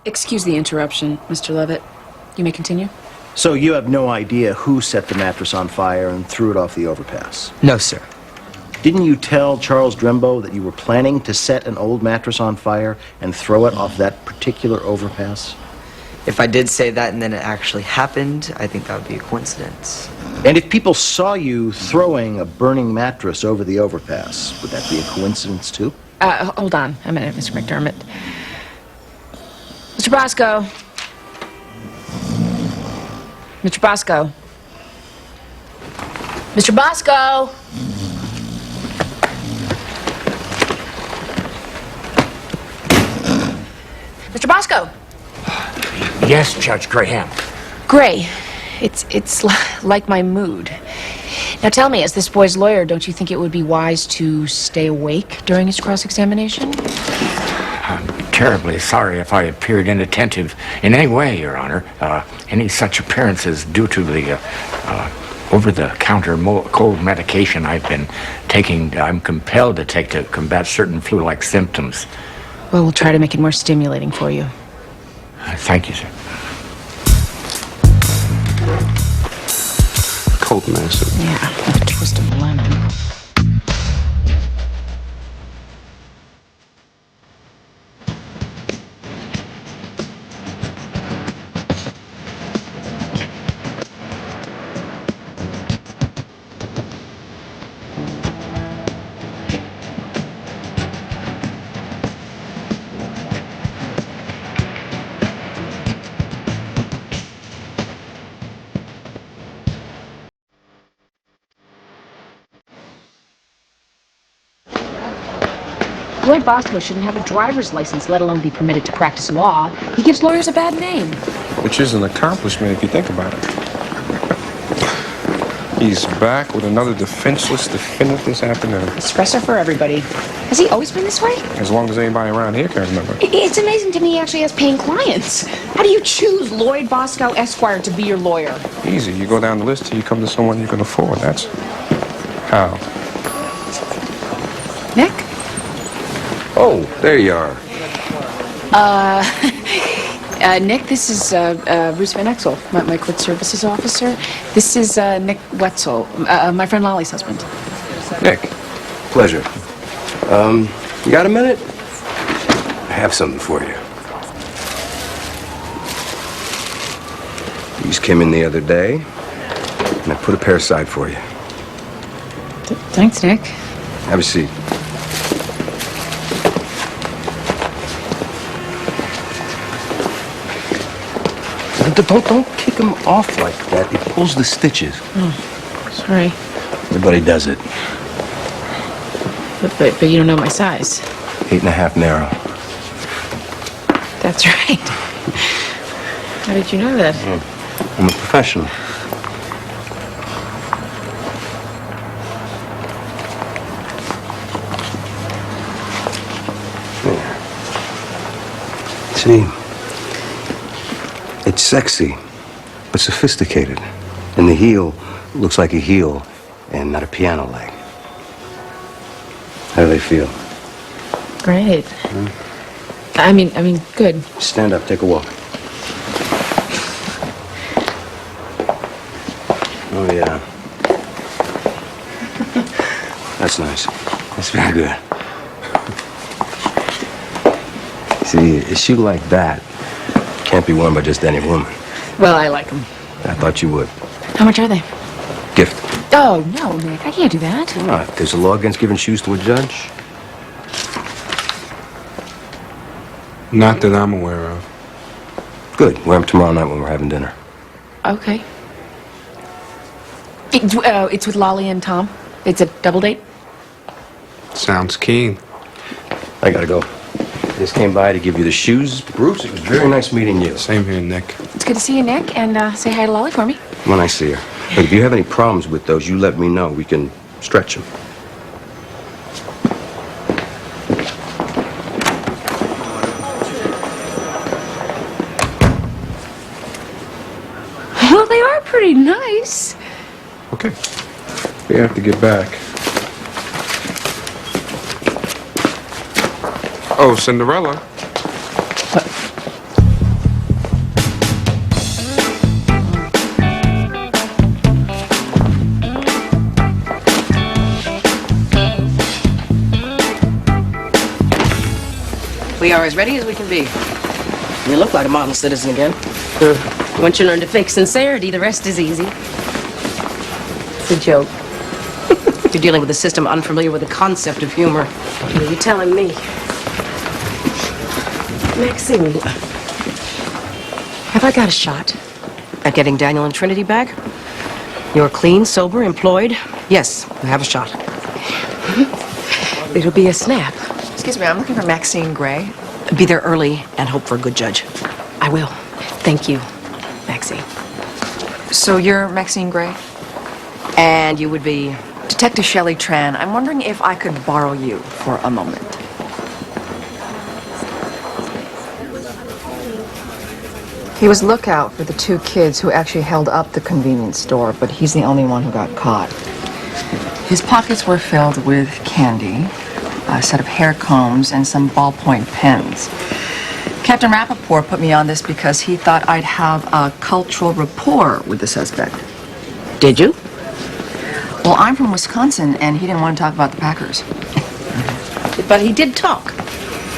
Excuse the interruption, Mr. Levitt. You may continue. So you have no idea who set the mattress on fire and threw it off the overpass? No, sir. Didn't you tell Charles Drimbo that you were planning to set an old mattress on fire and throw it off that particular overpass? If I did say that and then it actually happened, I think that would be a coincidence. And if people saw you throwing a burning mattress over the overpass, would that be a coincidence too? Hold on a minute, Mr. McDermott. Mr. Bosco. Mr. Bosco. Mr. Bosco! Mr. Bosco! Yes, Judge Graham. Gray, it's like my mood. Now tell me, as this boy's lawyer, don't you think it would be wise to stay awake during his cross-examination? I'm terribly sorry if I appeared inattentive in any way, Your Honor. Any such appearances due to the over-the-counter cold medication I've been taking, I'm compelled to take to combat certain flu-like symptoms. Well, we'll try to make it more stimulating for you. Thank you, sir. Cold medicine. Yeah, with a twist of lemon. Lloyd Bosco shouldn't have a driver's license, let alone be permitted to practice law. He gives lawyers a bad name. Which is an accomplishment if you think about it. He's back with another defenseless defendant this afternoon. Espresso for everybody. Has he always been this way? As long as anybody around here can remember. It's amazing to me he actually has paying clients. How do you choose Lloyd Bosco Esquire to be your lawyer? Easy. You go down the list till you come to someone you can afford. That's how. Nick? Oh, there you are. Nick, this is Bruce Van Exel, my court services officer. This is Nick Wetzel, my friend Lolly's husband. Nick, pleasure. You got a minute? I have something for you. You just came in the other day, and I put a pair aside for you. Thanks, Nick. Have a seat. Don't kick him off like that. He pulls the stitches. Oh, sorry. Everybody does it. But you don't know my size. 8.5 narrow. That's right. How did you know that? I'm a professional. There. See? It's sexy, but sophisticated. And the heel looks like a heel and not a piano leg. How do they feel? Great. I mean, good. Stand up, take a walk. Oh, yeah. That's nice. That's very good. See, a shoe like that can't be worn by just any woman. Well, I like them. I thought you would. How much are they? Gift. Oh, no, Nick, I can't do that. Why not? There's a law against giving shoes to a judge. Not that I'm aware of. Good. Wear them tomorrow night when we're having dinner. Okay. It's with Lolly and Tom. It's a double date. Sounds keen. I gotta go. I just came by to give you the shoes. Bruce, it was very nice meeting you. Same here, Nick. It's good to see you, Nick, and say hi to Lolly for me. When I see her. But if you have any problems with those, you let me know. We can stretch them. Well, they are pretty nice. Okay. We have to get back. Oh, Cinderella. We are as ready as we can be. You look like a model citizen again. Once you learn to fake sincerity, the rest is easy. It's a joke. You're dealing with a system unfamiliar with the concept of humor. You're telling me. Maxine, have I got a shot at getting Daniel and Trinity back? You're clean, sober, employed. Yes, you have a shot. It'll be a snap. Excuse me, I'm looking for Maxine Gray. Be there early and hope for a good judge. I will. Thank you, Maxine. So you're Maxine Gray? And you would be... Detective Shelley Tran, I'm wondering if I could borrow you for a moment. He was lookout for the two kids who actually held up the convenience store, but he's the only one who got caught. His pockets were filled with candy, a set of hair combs, and some ballpoint pens. Captain Rappaport put me on this because he thought I'd have a cultural rapport with the suspect. Did you? Well, I'm from Wisconsin, and he didn't want to talk about the Packers. But he did talk.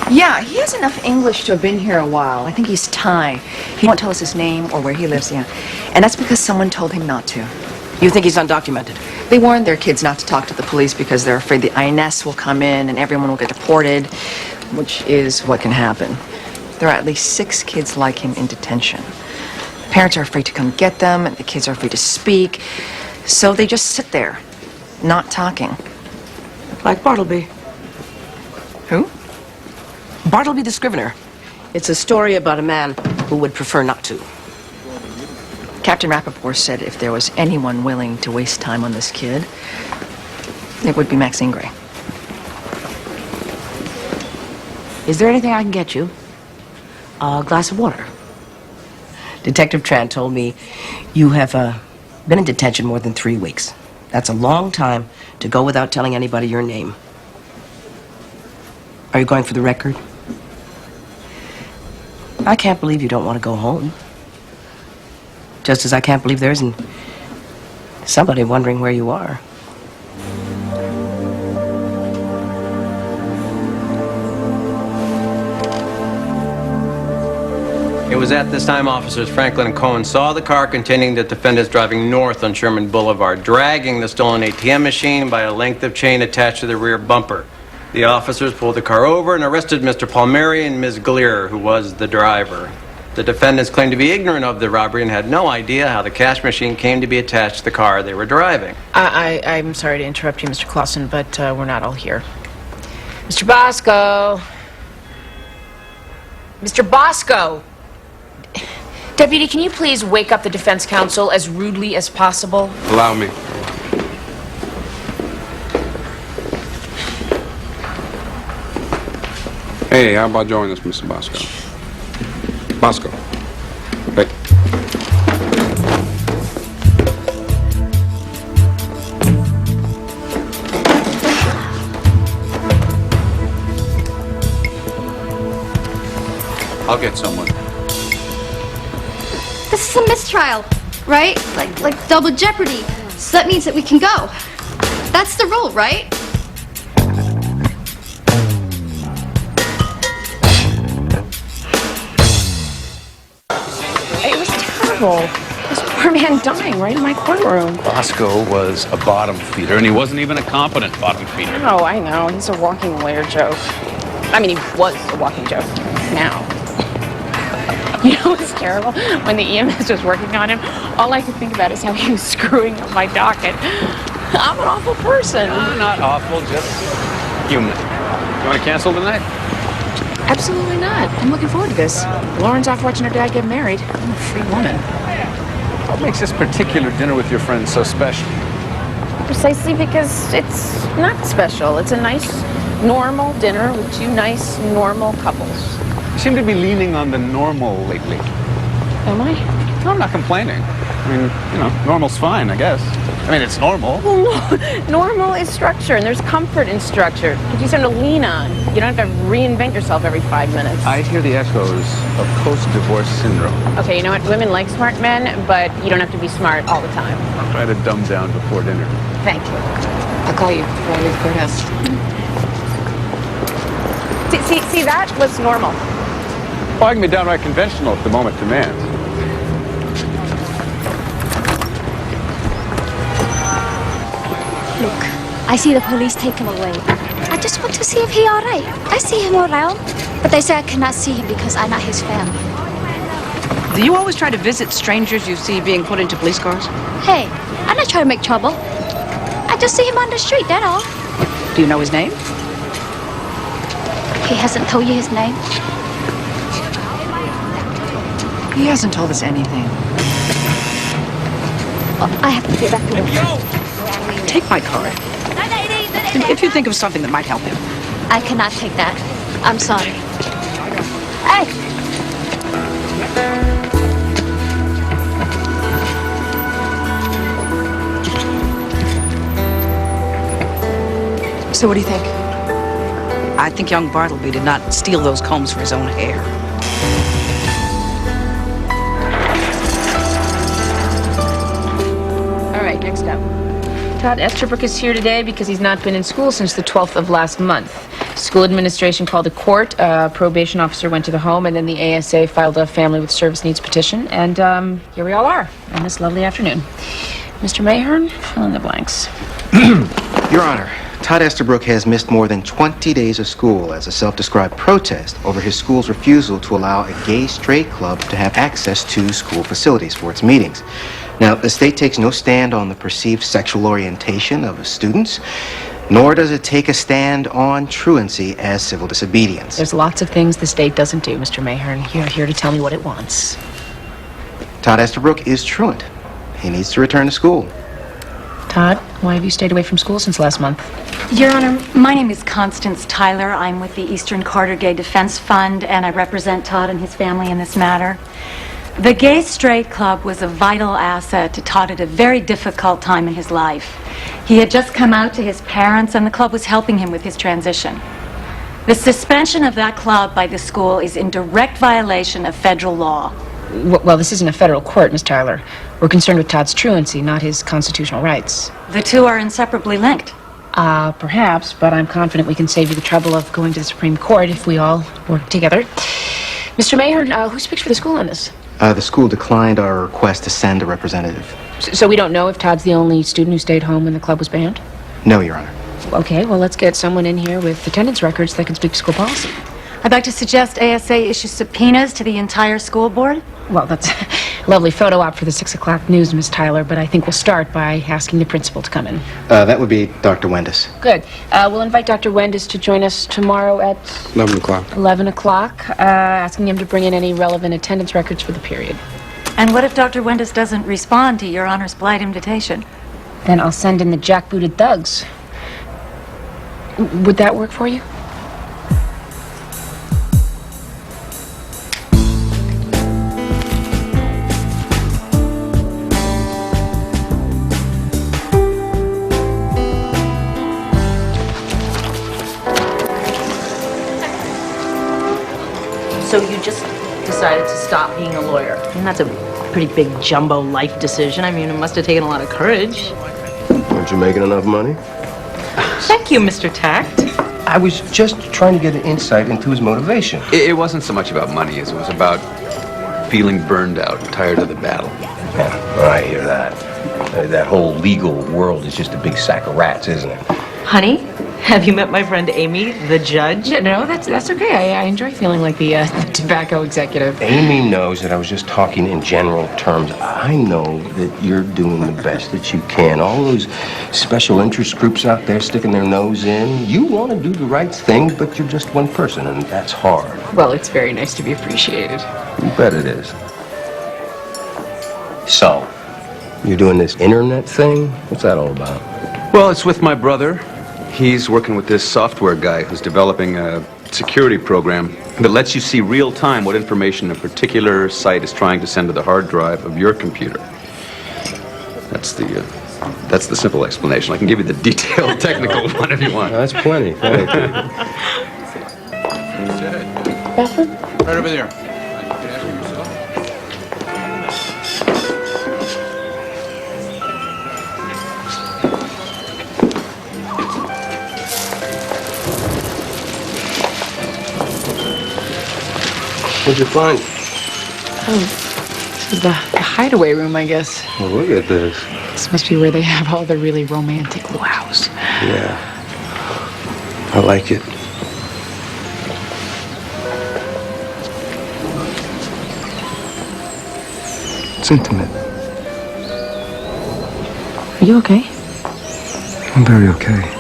Yeah, he has enough English to have been here a while. I think he's Thai. He won't tell us his name or where he lives, yeah. And that's because someone told him not to. You think he's undocumented? They warned their kids not to talk to the police because they're afraid the INS will come in and everyone will get deported, which is what can happen. There are at least 6 kids like him in detention. The parents are afraid to come get them, and the kids are afraid to speak. So they just sit there, not talking. Like Bartleby. Who? Bartleby the Scrivener. It's a story about a man who would prefer not to. Captain Rappaport said if there was anyone willing to waste time on this kid, it would be Maxine Gray. Is there anything I can get you? A glass of water. Detective Tran told me you have been in detention more than 3 weeks. That's a long time to go without telling anybody your name. Are you going for the record? I can't believe you don't want to go home. Just as I can't believe there isn't somebody wondering where you are. It was at this time officers Franklin and Cohen saw the car containing the defendants driving north on Sherman Boulevard, dragging the stolen ATM machine by a length of chain attached to the rear bumper. The officers pulled the car over and arrested Mr. Palmieri and Ms. Gleer, who was the driver. The defendants claimed to be ignorant of the robbery and had no idea how the cash machine came to be attached to the car they were driving. I'm sorry to interrupt you, Mr. Clausen, but we're not all here. Mr. Bosco! Mr. Bosco! Deputy, can you please wake up the defense counsel as rudely as possible? Allow me. Hey, how about joining us, Mr. Bosco? Bosco. Hey. I'll get someone. This is a mistrial, right? Like double jeopardy. So that means that we can go. That's the rule, right? It was terrible. This poor man dying right in my courtroom. Bosco was a bottom feeder, and he wasn't even a competent bottom feeder. Oh, I know. He's a walking lawyer joke. I mean, he was a walking joke. Now. You know what's terrible? When the EMS was working on him, all I could think about is how he was screwing up my docket. I'm an awful person. No, not awful, just human. You want to cancel tonight? Absolutely not. I'm looking forward to this. Lauren's off watching her dad get married. I'm a free woman. What makes this particular dinner with your friends so special? Precisely because it's not special. It's a nice, normal dinner with 2 nice, normal couples. You seem to be leaning on the normal lately. Am I? No, I'm not complaining. I mean, you know, normal's fine, I guess. I mean, it's normal. Well, no. Normal is structure, and there's comfort in structure. Gives you something to lean on. You don't have to reinvent yourself every 5 minutes. I hear the echoes of post-divorce syndrome. Okay, you know what? Women like smart men, but you don't have to be smart all the time. I'll try to dumb down before dinner. Thank you. I'll call you before I leave the courthouse. See, that was normal. Well, I can be downright conventional if the moment demands. Look, I see the police take him away. I just want to see if he all right. I see him around, but they say I cannot see him because I'm not his family. Do you always try to visit strangers you see being put into police cars? Hey, I'm not trying to make trouble. I just see him on the street, that's all. Do you know his name? He hasn't told you his name? He hasn't told us anything. Oh, I have to get back to work. Take my card. If you think of something that might help him. I cannot take that. I'm sorry. Hey! So what do you think? I think young Bartleby did not steal those combs for his own hair. All right, next up. Todd Estabrook is here today because he's not been in school since the 12th of last month. School administration called the court, a probation officer went to the home, and then the ASA filed a family with service needs petition, and here we all are on this lovely afternoon. Mr. Mayhern, fill in the blanks. Your Honor, Todd Estabrook has missed more than 20 days of school as a self-described protest over his school's refusal to allow a gay-straight club to have access to school facilities for its meetings. Now, the state takes no stand on the perceived sexual orientation of students, nor does it take a stand on truancy as civil disobedience. There's lots of things the state doesn't do, Mr. Mayhern. You're here to tell me what it wants. Todd Estabrook is truant. He needs to return to school. Todd, why have you stayed away from school since last month? Your Honor, my name is Constance Tyler. I'm with the Eastern Carter Gay Defense Fund, and I represent Todd and his family in this matter. The Gay Straight Club was a vital asset to Todd at a very difficult time in his life. He had just come out to his parents, and the club was helping him with his transition. The suspension of that club by the school is in direct violation of federal law. Well, this isn't a federal court, Miss Tyler. We're concerned with Todd's truancy, not his constitutional rights. The two are inseparably linked. Perhaps, but I'm confident we can save you the trouble of going to the Supreme Court if we all work together. Mr. Mayhern, who speaks for the school on this? The school declined our request to send a representative. So we don't know if Todd's the only student who stayed home when the club was banned? No, Your Honor. Okay, well, let's get someone in here with attendance records that can speak to school policy. I'd like to suggest ASA issue subpoenas to the entire school board. Well, that's a lovely photo op for the 6 o'clock news, Miss Tyler, but I think we'll start by asking the principal to come in. That would be Dr. Wendis. Good. We'll invite Dr. Wendis to join us tomorrow at 11 o'clock. 11 o'clock, asking him to bring in any relevant attendance records for the period. And what if Dr. Wendis doesn't respond to Your Honor's polite invitation? Then I'll send in the jackbooted thugs. Would that work for you? So you just decided to stop being a lawyer. I mean, that's a pretty big jumbo life decision. I mean, it must have taken a lot of courage. Weren't you making enough money? Thank you, Mr. Tact. I was just trying to get an insight into his motivation. It wasn't so much about money as it was about feeling burned out, tired of the battle. Yeah, I hear that. That whole legal world is just a big sack of rats, isn't it? Honey, have you met my friend Amy, the judge? No, that's okay. I enjoy feeling like the tobacco executive. Amy knows that I was just talking in general terms. I know that you're doing the best that you can. All those special interest groups out there sticking their nose in, you want to do the right thing, but you're just one person, and that's hard. Well, it's very nice to be appreciated. You bet it is. So, you're doing this internet thing? What's that all about? Well, it's with my brother. He's working with this software guy who's developing a security program that lets you see real time what information a particular site is trying to send to the hard drive of your computer. That's the simple explanation. I can give you the detailed technical one if you want. That's plenty. Thank you. Bathroom? Right over there. What'd you find? This is the hideaway room, I guess. Well, look at this. This must be where they have all the really romantic luau's. Yeah. I like it. It's intimate. Are you okay? I'm very okay.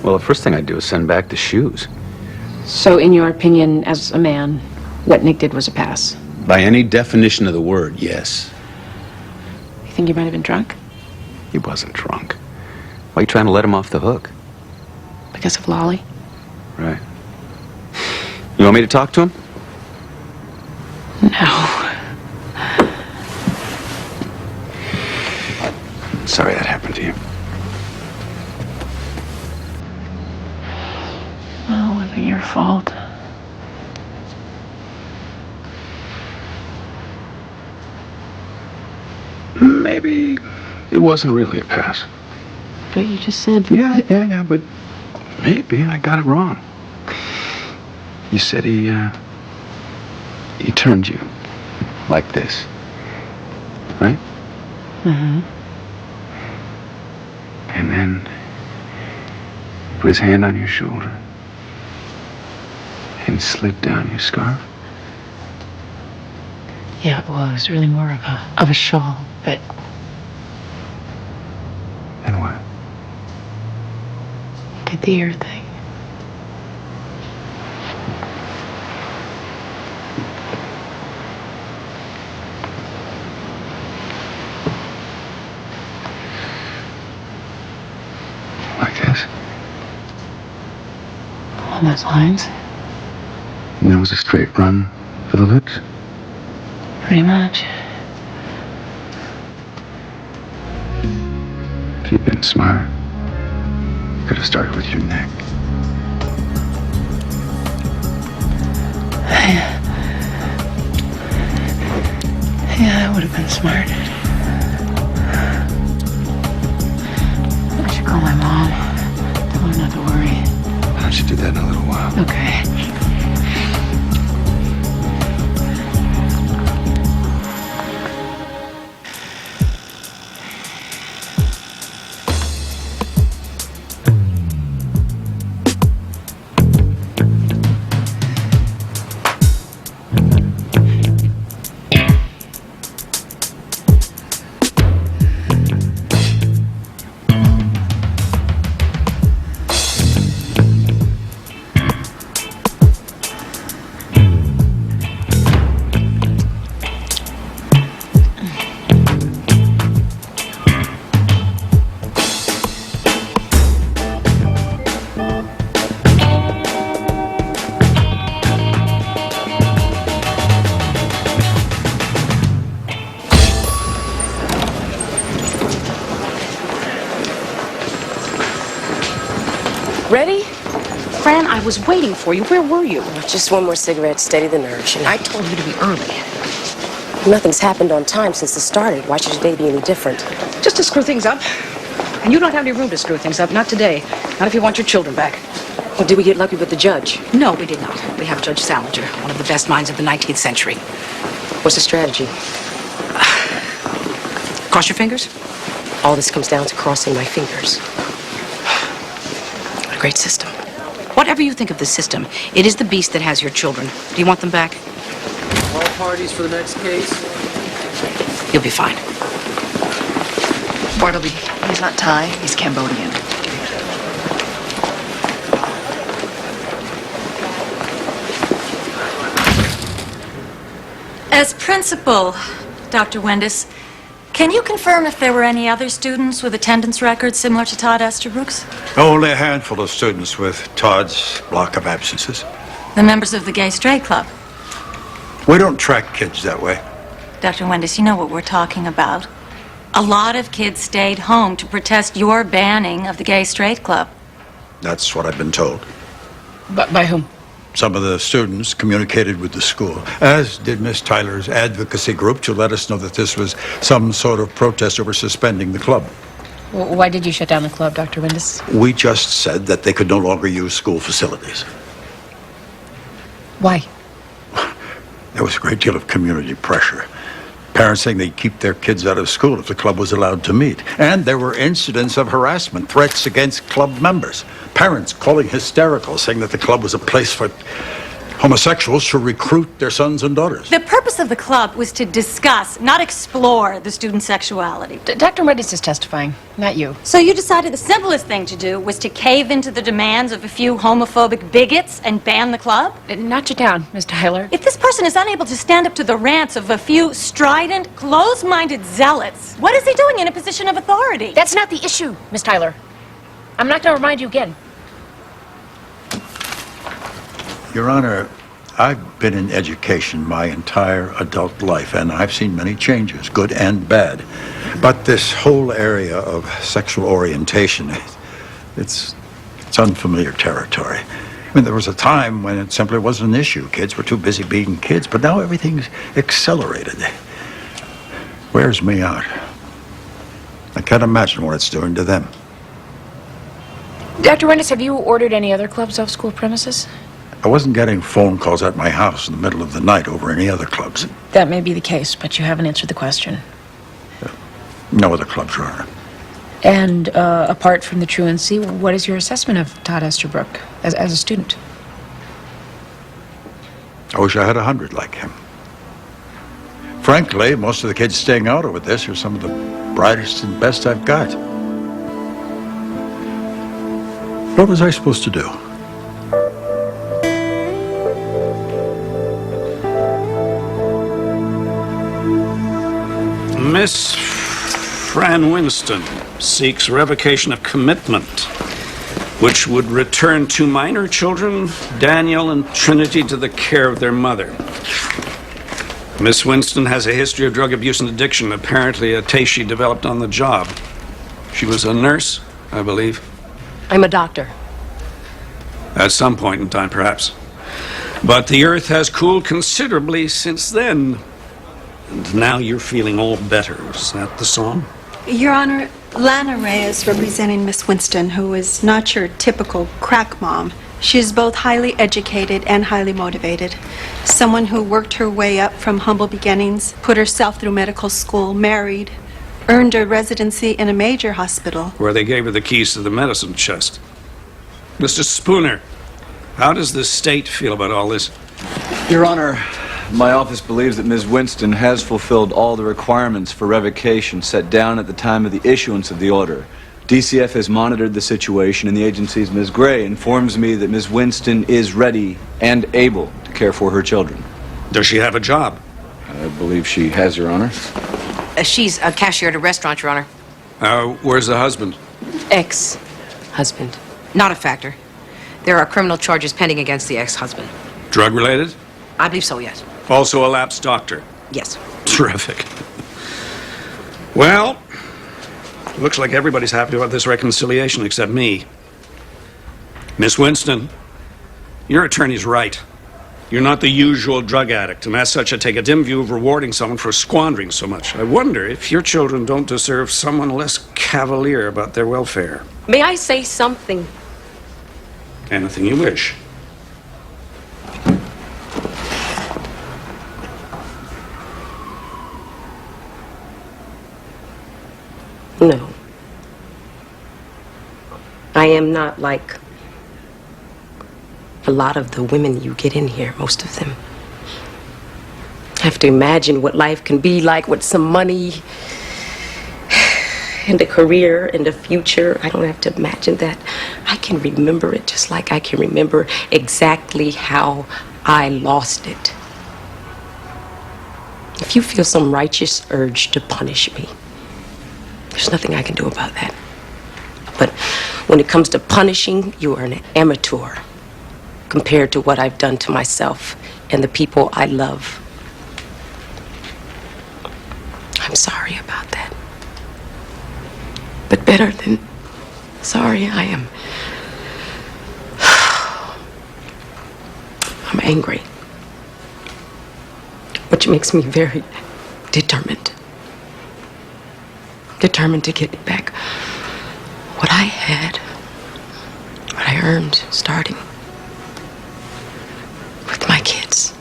Well, the first thing I'd do is send back the shoes. So, in your opinion, as a man, what Nick did was a pass? By any definition of the word, yes. You think he might have been drunk? He wasn't drunk. Why are you trying to let him off the hook? Because of Lolly? Right. You want me to talk to him? No. Sorry that happened to you. Well, it wasn't your fault. Maybe it wasn't really a pass. But you just said... Yeah, but maybe I got it wrong. You said he turned you like this, right? Mm-hmm. And then put his hand on your shoulder and slid down your scarf. Yeah, it was really more of a shawl, but... And what? Did the ear thing. Like this. On those lines? And there was a straight run for the lips. Pretty much. If you'd been smart, you could have started with your neck. Yeah, that would have been smart. I should call my mom. Tell her not to worry. Why don't you do that in a little while? Okay. Ready? Fran, I was waiting for you. Where were you? Just one more cigarette, steady the nerves. I told you to be early. Nothing's happened on time since it started. Why should today be any different? Just to screw things up. And you don't have any room to screw things up. Not today. Not if you want your children back. Well, did we get lucky with the judge? No, we did not. We have Judge Salinger, one of the best minds of the 19th century. What's the strategy? Cross your fingers? All this comes down to crossing my fingers. What a great system. Whatever you think of the system, it is the beast that has your children. Do you want them back? All parties for the next case? You'll be fine. Bartleby, he's not Thai, he's Cambodian. As principal, Dr. Wendis, can you confirm if there were any other students with attendance records similar to Todd Estabrook's? Only a handful of students with Todd's block of absences. The members of the Gay Straight Club? We don't track kids that way. Dr. Wendis, you know what we're talking about. A lot of kids stayed home to protest your banning of the gay-straight club. That's what I've been told. By whom? Some of the students communicated with the school, as did Miss Tyler's advocacy group, to let us know that this was some sort of protest over suspending the club. Why did you shut down the club, Dr. Windus? We just said that they could no longer use school facilities. Why? There was a great deal of community pressure. Parents saying they'd keep their kids out of school if the club was allowed to meet. And there were incidents of harassment, threats against club members. Parents calling hysterical, saying that the club was a place for homosexuals to recruit their sons and daughters. The purpose of the club was to discuss, not explore, the student sexuality. Dr. Windus is testifying, not you. So you decided the simplest thing to do was to cave into the demands of a few homophobic bigots and ban the club? Notch it down, Miss Tyler. If this person is unable to stand up to the rants of a few strident, closed-minded zealots, what is he doing in a position of authority? That's not the issue, Miss Tyler. I'm not going to remind you again. Your Honor, I've been in education my entire adult life, and I've seen many changes, good and bad. But this whole area of sexual orientation, it's unfamiliar territory. I mean, there was a time when it simply wasn't an issue. Kids were too busy being kids, but now everything's accelerated. Wears me out. I can't imagine what it's doing to them. Dr. Windus, have you ordered any other clubs off school premises? I wasn't getting phone calls at my house in the middle of the night over any other clubs. That may be the case, but you haven't answered the question. No other clubs, Your Honor. And apart from the truancy, what is your assessment of Todd Estabrook as a student? I wish I had 100 like him. Frankly, most of the kids staying out over this are some of the brightest and best I've got. What was I supposed to do? Miss Fran Winston seeks revocation of commitment, which would return two minor children, Daniel and Trinity, to the care of their mother. Miss Winston has a history of drug abuse and addiction, apparently a taste she developed on the job. She was a nurse, I believe. I'm a doctor. At some point in time, perhaps. But the earth has cooled considerably since then. And now you're feeling all better. Is that the song? Your Honor, Lana Reyes representing Miss Winston, who is not your typical crack mom. She is both highly educated and highly motivated. Someone who worked her way up from humble beginnings, put herself through medical school, married, earned a residency in a major hospital. Where they gave her the keys to the medicine chest. Mr. Spooner, how does the state feel about all this? Your Honor, my office believes that Ms. Winston has fulfilled all the requirements for revocation set down at the time of the issuance of the order. DCF has monitored the situation, and the agency's Ms. Gray informs me that Ms. Winston is ready and able to care for her children. Does she have a job? I believe she has, Your Honor. She's a cashier at a restaurant, Your Honor. Where's the husband? Ex-husband. Not a factor. There are criminal charges pending against the ex-husband. Drug-related? I believe so, yes. Also a lapsed doctor? Yes. Terrific. Well, looks like everybody's happy about this reconciliation except me. Miss Winston, your attorney's right. You're not the usual drug addict, and as such, I take a dim view of rewarding someone for squandering so much. I wonder if your children don't deserve someone less cavalier about their welfare. May I say something? Anything you wish. No. I am not like a lot of the women you get in here, most of them. I have to imagine what life can be like with some money and a career and a future. I don't have to imagine that. I can remember it just like I can remember exactly how I lost it. If you feel some righteous urge to punish me, there's nothing I can do about that. But when it comes to punishing, you are an amateur compared to what I've done to myself and the people I love. I'm sorry about that. But better than sorry, I am. I'm angry. Which makes me very determined. Determined to get back what I had, what I earned starting with my kids.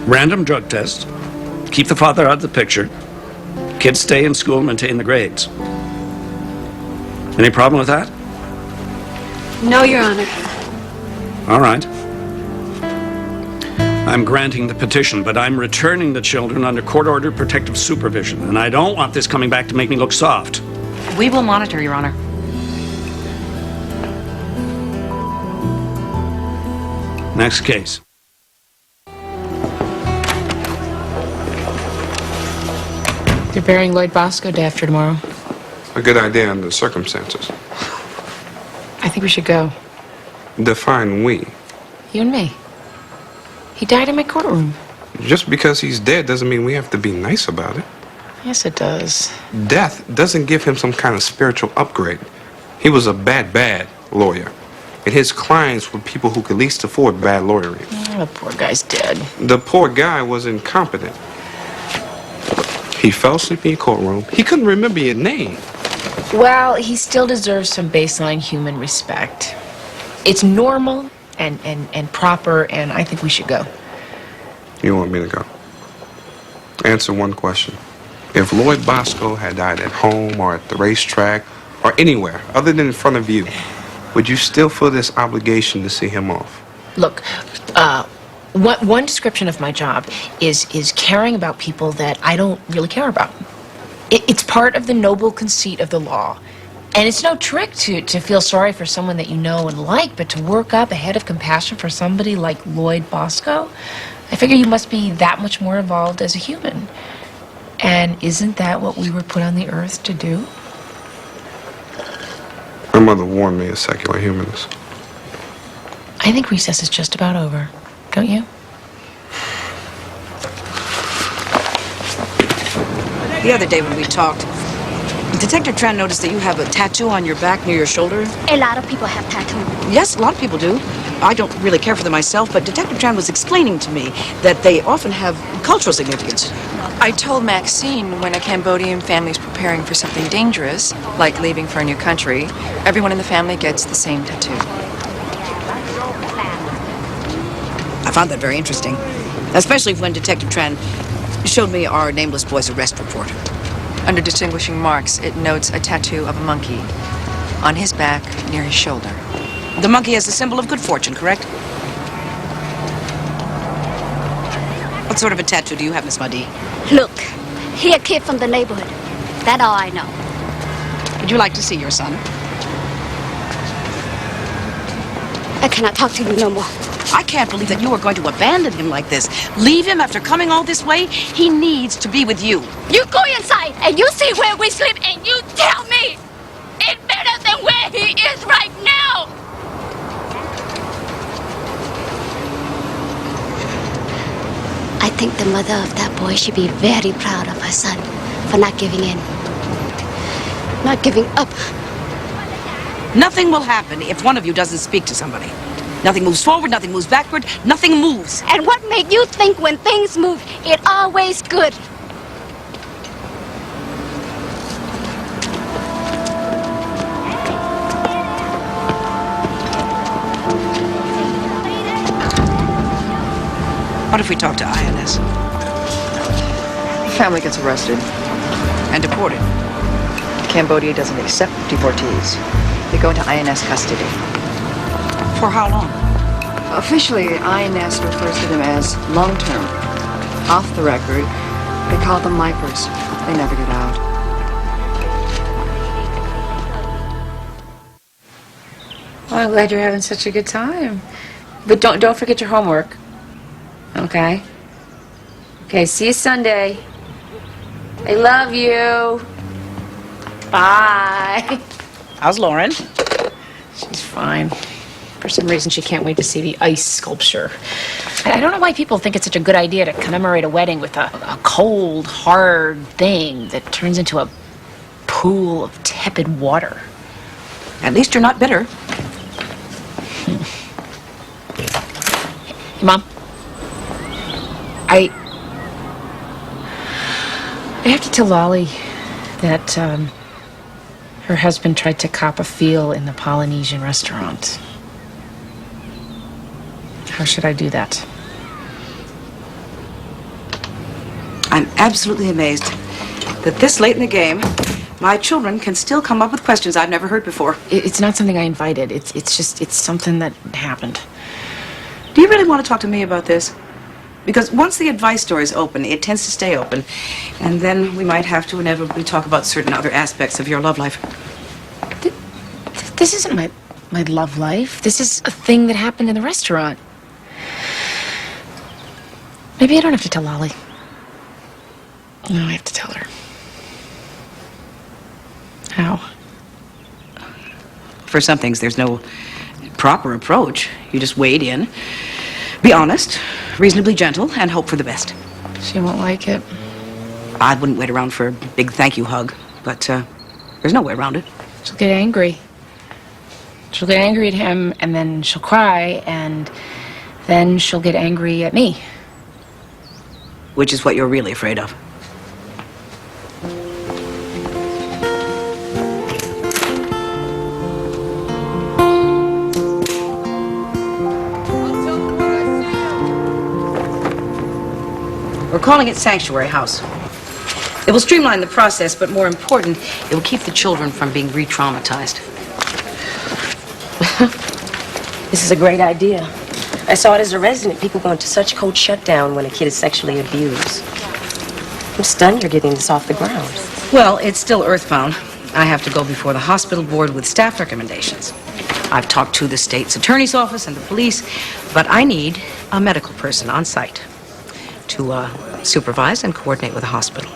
Random drug test. Keep the father out of the picture. Kids stay in school and maintain the grades. Any problem with that? No, Your Honor. All right. I'm granting the petition, but I'm returning the children under court-ordered protective supervision, and I don't want this coming back to make me look soft. We will monitor, Your Honor. Next case. They're burying Lloyd Bosco day after tomorrow. A good idea under the circumstances. I think we should go. Define we. You and me. He died in my courtroom. Just because he's dead doesn't mean we have to be nice about it. Yes, it does. Death doesn't give him some kind of spiritual upgrade. He was a bad lawyer. And his clients were people who could least afford bad lawyering. Oh, the poor guy's dead. The poor guy was incompetent. He fell asleep in your courtroom. He couldn't remember your name. Well, he still deserves some baseline human respect. It's normal and proper, and I think we should go. You want me to go? Answer one question. If Lloyd Bosco had died at home or at the racetrack or anywhere other than in front of you, would you still feel this obligation to see him off? Look, one description of my job is caring about people that I don't really care about. It's part of the noble conceit of the law. And it's no trick to feel sorry for someone that you know and like, but to work up a head of compassion for somebody like Lloyd Bosco, I figure you must be that much more involved as a human. And isn't that what we were put on the earth to do? My mother warned me of secular humans. I think recess is just about over, don't you? The other day when we talked, Detective Tran noticed that you have a tattoo on your back near your shoulder. A lot of people have tattoos. Yes, a lot of people do. I don't really care for them myself, but Detective Tran was explaining to me that they often have cultural significance. I told Maxine when a Cambodian family is preparing for something dangerous, like leaving for a new country, everyone in the family gets the same tattoo. I found that very interesting, especially when Detective Tran showed me our nameless boy's arrest report. Under distinguishing marks, it notes a tattoo of a monkey on his back near his shoulder. The monkey is a symbol of good fortune, correct? What sort of a tattoo do you have, Miss Muddy? Look, he a kid from the neighborhood. That's all I know. Would you like to see your son? I cannot talk to you no more. I can't believe that you are going to abandon him like this. Leave him after coming all this way? He needs to be with you. You go inside and you see where we sleep and you tell me it's better than where he is right now. I think the mother of that boy should be very proud of her son for not giving in. Not giving up. Nothing will happen if one of you doesn't speak to somebody. Nothing moves forward, nothing moves backward, nothing moves. And what made you think when things move, it always good? What if we talk to INS? The family gets arrested. And deported. Cambodia doesn't accept deportees. They go into INS custody. For how long? Officially, INS refers to them as long-term. Off the record, they call them lifers. They never get out. Well, I'm glad you're having such a good time. But don't forget your homework. Okay? Okay, see you Sunday. I love you. Bye. How's Lauren? She's fine. For some reason, she can't wait to see the ice sculpture. I don't know why people think it's such a good idea to commemorate a wedding with a cold, hard thing that turns into a pool of tepid water. At least you're not bitter. Hey, Mom. I have to tell Lolly that her husband tried to cop a feel in the Polynesian restaurant. How should I do that? I'm absolutely amazed that this late in the game, my children can still come up with questions I've never heard before. It's not something I invited. It's something that happened. Do you really want to talk to me about this? Because once the advice door is open, it tends to stay open. And then we might have to inevitably talk about certain other aspects of your love life. This isn't my love life. This is a thing that happened in the restaurant. Maybe I don't have to tell Lolly. No, I have to tell her. How? For some things, there's no proper approach. You just wade in, be honest, reasonably gentle, and hope for the best. She won't like it. I wouldn't wait around for a big thank you hug, but there's no way around it. She'll get angry. She'll get angry at him, and then she'll cry, and then she'll get angry at me. Which is what you're really afraid of. We're calling it Sanctuary House. It will streamline the process, but more important, it will keep the children from being re-traumatized. This is a great idea. I saw it as a resident. People go into such cold shutdown when a kid is sexually abused. I'm stunned you're getting this off the ground. Well, it's still earthbound. I have to go before the hospital board with staff recommendations. I've talked to the state's attorney's office and the police, but I need a medical person on site to supervise and coordinate with the hospital.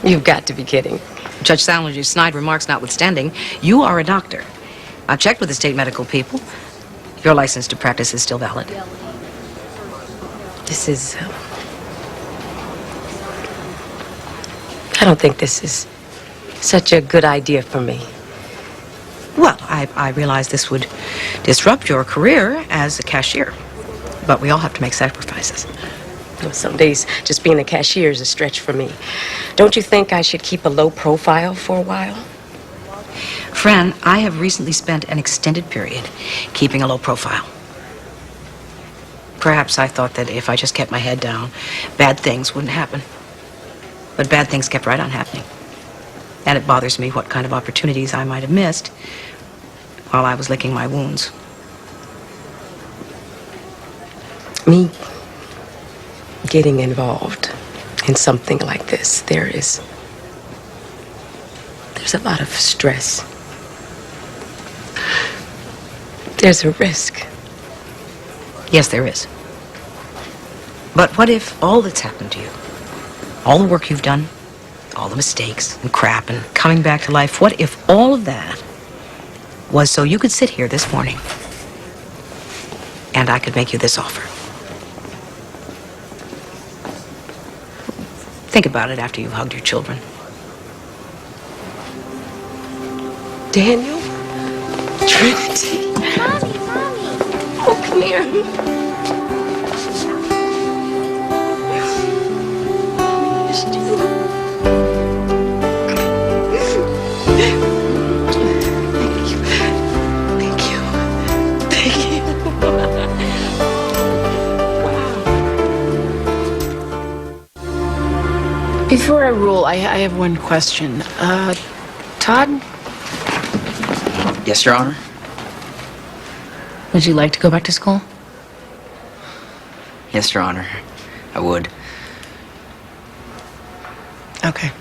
You've got to be kidding. Judge Salinger snide remarks notwithstanding, you are a doctor. I've checked with the state medical people. Your license to practice is still valid. This is... I don't think this is such a good idea for me. Well, I realize this would disrupt your career as a cashier, but we all have to make sacrifices. Some days, just being a cashier is a stretch for me. Don't you think I should keep a low profile for a while? Fran, I have recently spent an extended period keeping a low profile. Perhaps I thought that if I just kept my head down, bad things wouldn't happen. But bad things kept right on happening. And it bothers me what kind of opportunities I might have missed while I was licking my wounds. Me getting involved in something like this, there's a lot of stress. There's a risk. Yes, there is. But what if all that's happened to you, all the work you've done, all the mistakes and crap and coming back to life, what if all of that was so you could sit here this morning and I could make you this offer? Think about it after you've hugged your children. Daniel? Trinity? Mommy! Oh, come here. Before I rule, I have one question. Todd? Yes, Your Honor. Would you like to go back to school? Yes, Your Honor. I would. Okay.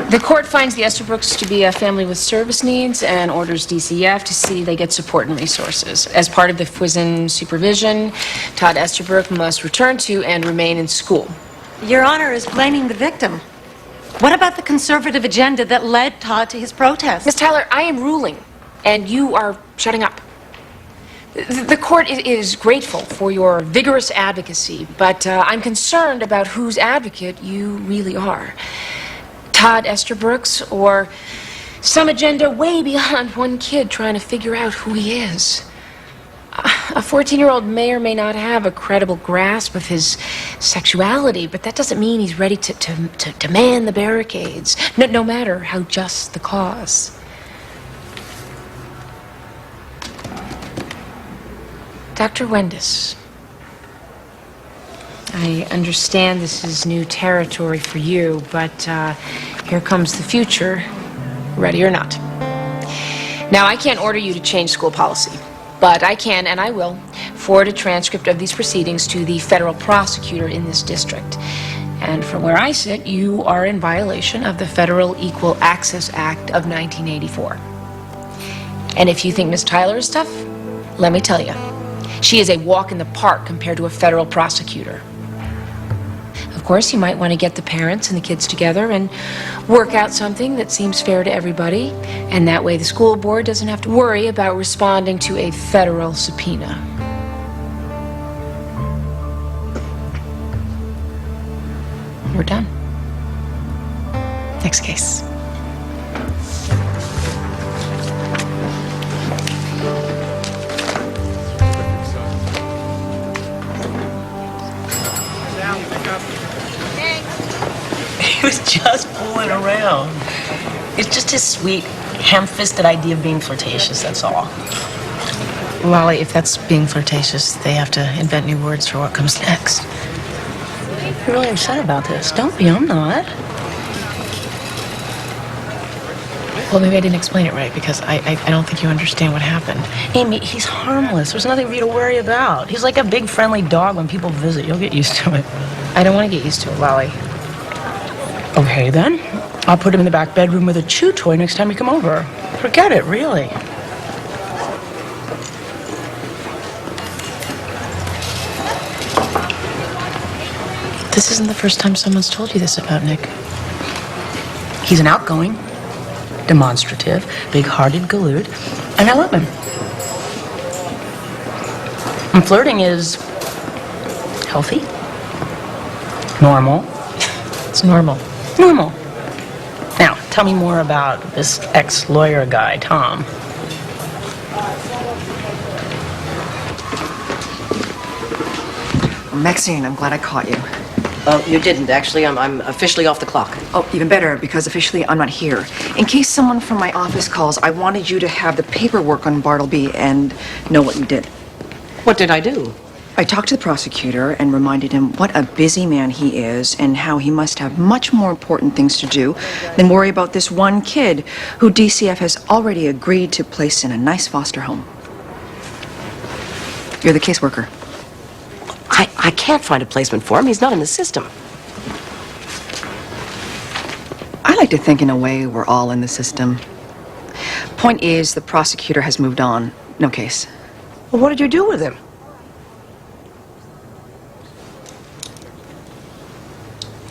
The court finds the Estabrooks to be a family with service needs and orders DCF to see they get support and resources. As part of the prison supervision, Todd Estabrook must return to and remain in school. Your Honor is blaming the victim. What about the conservative agenda that led Todd to his protest? Miss Tyler, I am ruling, and you are shutting up. The court is grateful for your vigorous advocacy, but I'm concerned about whose advocate you really are. Todd Estabrook's or some agenda way beyond one kid trying to figure out who he is. A 14-year-old may or may not have a credible grasp of his sexuality, but that doesn't mean he's ready to demand the barricades, no matter how just the cause. Dr. Wendis, I understand this is new territory for you, but here comes the future, ready or not. Now, I can't order you to change school policy, but I can, and I will, forward a transcript of these proceedings to the federal prosecutor in this district. And from where I sit, you are in violation of the Federal Equal Access Act of 1984. And if you think Miss Tyler is tough, let me tell you, she is a walk in the park compared to a federal prosecutor. Of course, you might want to get the parents and the kids together and work out something that seems fair to everybody, and that way the school board doesn't have to worry about responding to a federal subpoena. We're done. Next case. He was just fooling around. It's just his sweet, ham-fisted idea of being flirtatious, that's all. Lolly, if that's being flirtatious, they have to invent new words for what comes next. You're really upset about this. Don't be, I'm not. Well, maybe I didn't explain it right, because I don't think you understand what happened. Amy, he's harmless. There's nothing for you to worry about. He's like a big, friendly dog when people visit. You'll get used to it. I don't want to get used to it, Lolly. Okay, then. I'll put him in the back bedroom with a chew toy next time you come over. Forget it, really. This isn't the first time someone's told you this about Nick. He's an outgoing, demonstrative, big-hearted galoot, and I love him. And flirting is healthy, normal. It's normal. Normal. Now, tell me more about this ex-lawyer guy, Tom. Maxine, I'm glad I caught you. You didn't, actually. I'm officially off the clock. Oh, even better, because officially I'm not here. In case someone from my office calls, I wanted you to have the paperwork on Bartleby and know what you did. What did I do? I talked to the prosecutor and reminded him what a busy man he is and how he must have much more important things to do than worry about this one kid who DCF has already agreed to place in a nice foster home. You're the caseworker. I can't find a placement for him. He's not in the system. I like to think in a way we're all in the system. Point is, the prosecutor has moved on. No case. Well, what did you do with him?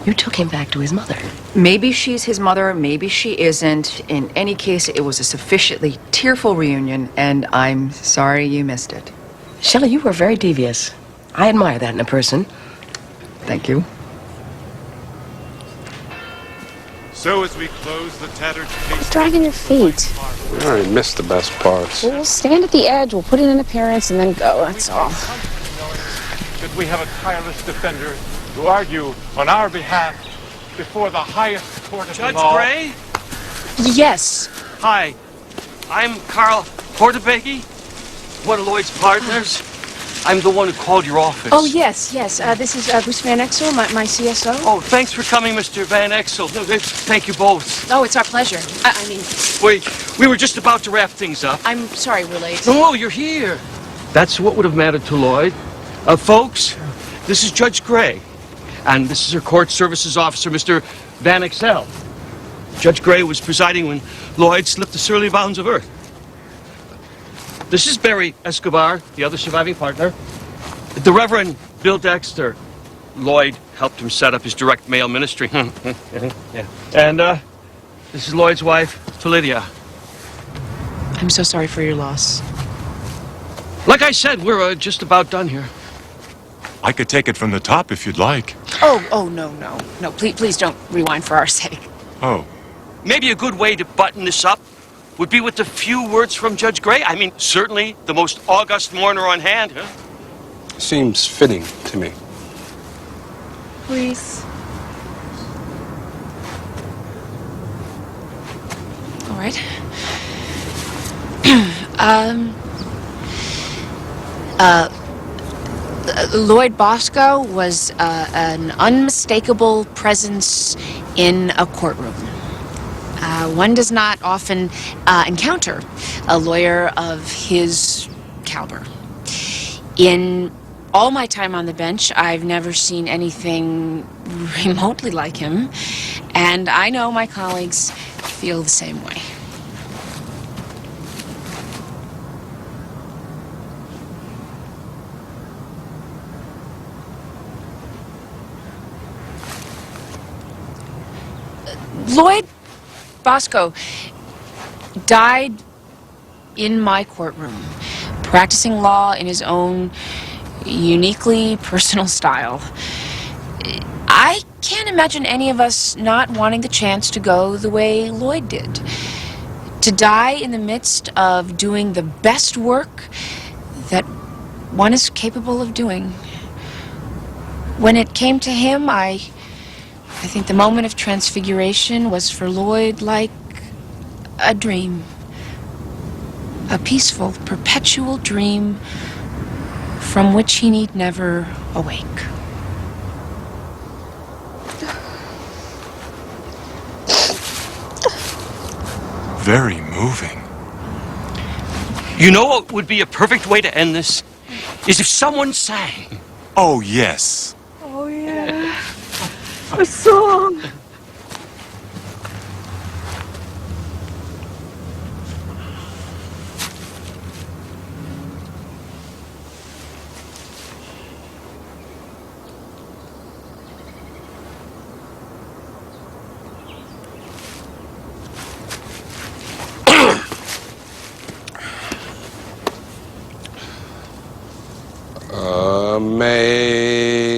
You took him back to his mother. Maybe she's his mother, maybe she isn't. In any case, it was a sufficiently tearful reunion, and I'm sorry you missed it. Shelley, you were very devious. I admire that in a person. Thank you. So as we close the tattered case... Dragging your feet. I already missed the best parts. We'll stand at the edge, we'll put in an appearance, and then go, that's all. That we have a tireless defender to argue on our behalf before the highest court of Judge the law. Gray? Yes. Hi, I'm Carl Portabeghi, one of Lloyd's partners. I'm the one who called your office. Oh, yes. This is Bruce Van Exel, my CSO. Oh, thanks for coming, Mr. Van Exel. No, thank you both. Oh, it's our pleasure. I mean... We were just about to wrap things up. I'm sorry we're late. No, you're here. That's what would have mattered to Lloyd. Folks, this is Judge Gray. And this is her court services officer, Mr. Van Exel. Judge Gray was presiding when Lloyd slipped the surly bounds of earth. This is Barry Escobar, the other surviving partner. The Reverend Bill Dexter, Lloyd helped him set up his direct mail ministry. Yeah. And this is Lloyd's wife, Lydia. I'm so sorry for your loss. Like I said, we're just about done here. I could take it from the top if you'd like. Oh, no. No, please don't rewind for our sake. Oh. Maybe a good way to button this up would be with a few words from Judge Gray. I mean, certainly the most august mourner on hand, huh? Seems fitting to me. Please. All right. Lloyd Bosco was an unmistakable presence in a courtroom. One does not often encounter a lawyer of his caliber. In all my time on the bench, I've never seen anything remotely like him, and I know my colleagues feel the same way. Lloyd Bosco died in my courtroom, practicing law in his own uniquely personal style. I can't imagine any of us not wanting the chance to go the way Lloyd did. To die in the midst of doing the best work that one is capable of doing. When it came to him, I think the moment of transfiguration was for Lloyd like a dream. A peaceful, perpetual dream from which he need never awake. Very moving. You know what would be a perfect way to end this? Is if someone sang. Oh, yes. Oh, yeah. A song.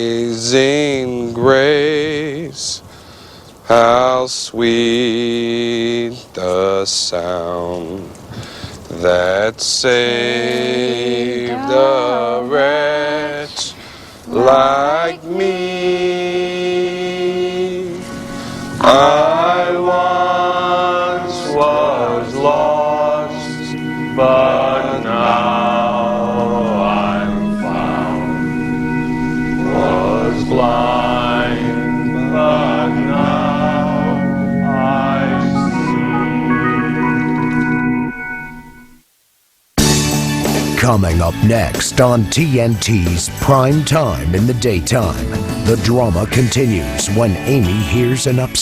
Amazing grace, how sweet the sound that saved a wretch like me. I once was lost, but now I'm found. Was blind, but now I see. Coming up next on TNT's Prime Time in the Daytime, the drama continues when Amy hears an upset